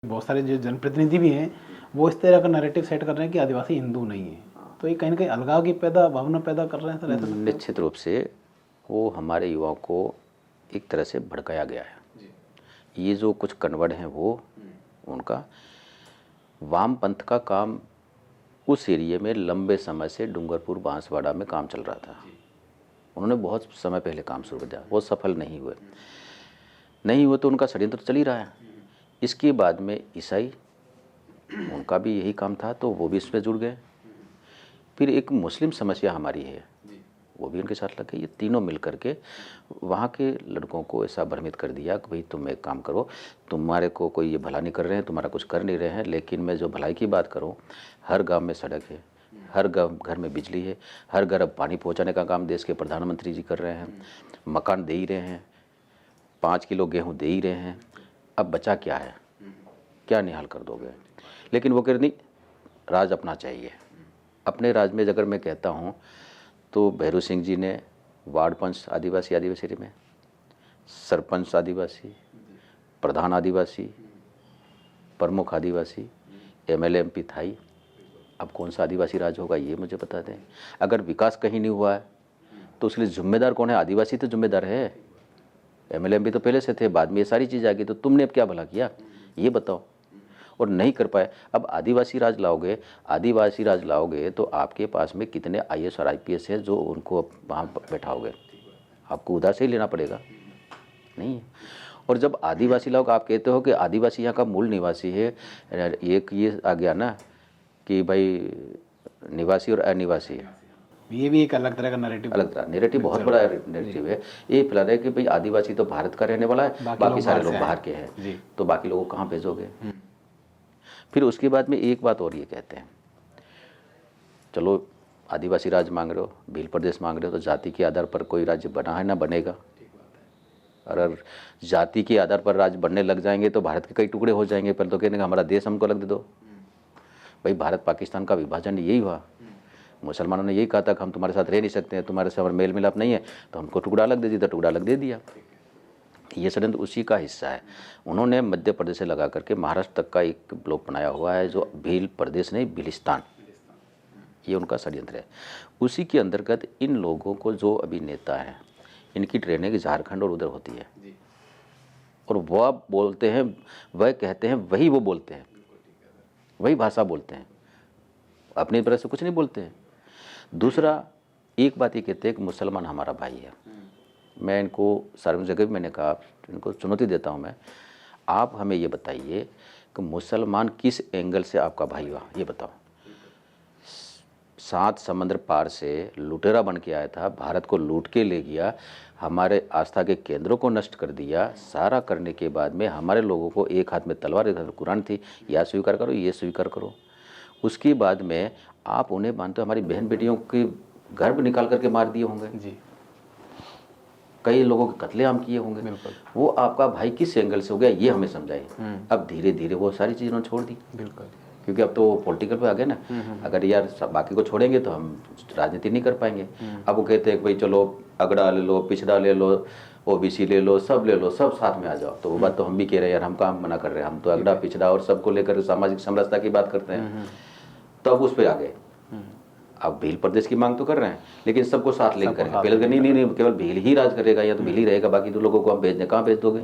बहुत सारे जो जनप्रतिनिधि भी हैं वो इस तरह का नैरेटिव सेट कर रहे हैं कि आदिवासी हिंदू नहीं है, तो ये कहीं ना कहीं अलगाव की भावना पैदा कर रहे हैं सर, ऐसा लगता है? निश्चित रूप से वो हमारे युवाओं को एक तरह से भड़काया गया है। ये जो कुछ कन्वर्ट हैं वो उनका वामपंथ का काम उस एरिया में लंबे समय से डूंगरपुर बांसवाड़ा में काम चल रहा था। उन्होंने बहुत समय पहले काम शुरू कर दिया, वो सफल नहीं हुए तो उनका षड्यंत्र चल ही रहा है। इसके बाद में ईसाई, उनका भी यही काम था तो वो भी इसमें जुड़ गए। फिर एक मुस्लिम समस्या हमारी है, वो भी उनके साथ लग गई। ये तीनों मिल करके वहाँ के लड़कों को ऐसा भ्रमित कर दिया कि भाई तुम एक काम करो, तुम्हारे को कोई ये भला नहीं कर रहे हैं, तुम्हारा कुछ कर नहीं रहे हैं, लेकिन मैं जो भलाई की बात करूँ, हर गांव में सड़क है, हर घर में बिजली है, हर घर अब पानी पहुँचाने का काम देश के प्रधानमंत्री जी कर रहे हैं, मकान दे ही रहे हैं, 5 किलो गेहूँ दे ही रहे हैं। अब बचा क्या है, क्या निहाल कर दोगे? लेकिन वो कह रहे नहीं, राज अपना चाहिए। अपने राज में अगर मैं कहता हूँ तो भैरू सिंह जी ने वार्ड पंच आदिवासी में, सरपंच आदिवासी, प्रधान आदिवासी, प्रमुख आदिवासी, एमएलए एमपी था ही। अब कौन सा आदिवासी राज होगा ये मुझे बता दें। अगर विकास कहीं नहीं हुआ है तो उसके लिए जिम्मेदार कौन है? आदिवासी तो जिम्मेदार है। एमएलए एमपी तो पहले से थे, बाद में ये सारी चीज़ आ गई, तो तुमने अब क्या भला किया ये बताओ। और नहीं कर पाए। अब आदिवासी राज लाओगे तो आपके पास में कितने आईएएस और आईपीएस है जो उनको वहाँ बैठाओगे? आपको उधर से ही लेना पड़ेगा, नहीं है। और जब आदिवासी लोग, आप कहते हो कि आदिवासी यहाँ का मूल निवासी है, एक ये आ गया ना कि भाई निवासी और अनिवासी है, ये भी एक अलग तरह का नैरेटिव बहुत बड़ा नैरेटिव है। ये फैला रहा है कि भाई आदिवासी तो भारत का रहने वाला है, बाकी सारे लोग बाहर के हैं, तो बाकी लोगों को कहाँ भेजोगे? फिर उसके बाद में एक बात और ये कहते हैं, चलो आदिवासी राज मांग रहे हो, भील प्रदेश मांग रहे हो, तो जाति के आधार पर कोई राज्य बना है ना बनेगा। अगर जाति के आधार पर राज्य बनने लग जाएंगे तो भारत के कई टुकड़े हो जाएंगे। पहले तो कहने का हमारा देश हमको अलग दे दो। भाई भारत पाकिस्तान का विभाजन यही हुआ, मुसलमानों ने यही कहा था कि हम तुम्हारे साथ रह नहीं सकते हैं, तुम्हारे से हमारा मेल मिलाप नहीं है, तो हमको टुकड़ा अलग दे दिया, टुकड़ा अलग दे दिया। ये षड्यंत्र उसी का हिस्सा है। उन्होंने मध्य प्रदेश से लगा करके महाराष्ट्र तक का एक ब्लॉक बनाया हुआ है, जो भील प्रदेश नहीं, भीलिस्तान, ये उनका षड्यंत्र है। उसी के अंतर्गत इन लोगों को, जो अभी नेता हैं, इनकी ट्रेनिंग झारखंड और उधर होती है, और वह बोलते हैं, वह कहते हैं, वही वो बोलते हैं, वही भाषा बोलते हैं, अपनी तरह से कुछ नहीं बोलते हैं। दूसरा एक बात ये कहते हैं कि मुसलमान हमारा भाई है। मैं इनको सार्वजनिक जगह भी मैंने कहा, इनको चुनौती देता हूँ मैं, आप हमें ये बताइए कि मुसलमान किस एंगल से आपका भाई हुआ, ये बताओ। 7 समंदर पार से लुटेरा बन के आया था, भारत को लूट के ले गया, हमारे आस्था के केंद्रों को नष्ट कर दिया। सारा करने के बाद में हमारे लोगों को एक हाथ में तलवार, एक हाथ में कुरान थी, या स्वीकार करो ये स्वीकार करो। उसके बाद में आप उन्हें मानते हो, हमारी बहन बेटियों के गर्भ निकाल करके मार दिए होंगे जी, कई लोगों के कत्लेआम किए होंगे। वो आपका भाई किस एंगल से हो गया ये हमें समझाइए। अब धीरे धीरे वो सारी चीज़ उन्होंने छोड़ दी, बिल्कुल, क्योंकि अब तो पॉलिटिकल पे आ गए ना। अगर यार बाकी को छोड़ेंगे तो हम राजनीति नहीं कर पाएंगे। अब वो कहते हैं कि भाई चलो अगड़ा ले लो, पिछड़ा ले लो, ओबीसी ले लो, सब साथ में आ जाओ। तो वो बात तो हम भी कह रहे हैं यार, हम काम मना कर रहे हैं, हम तो अगड़ा पिछड़ा और सबको लेकर सामाजिक समरसता की बात करते हैं। तब उस पर आ गए। अब भील प्रदेश की मांग तो कर रहे हैं, लेकिन सबको साथ लेकर करेंगे। पहले नहीं, केवल भील ही राज करेगा या तो भील ही रहेगा, बाकी तो लोगों को हम भेजने कहाँ भेज दोगे?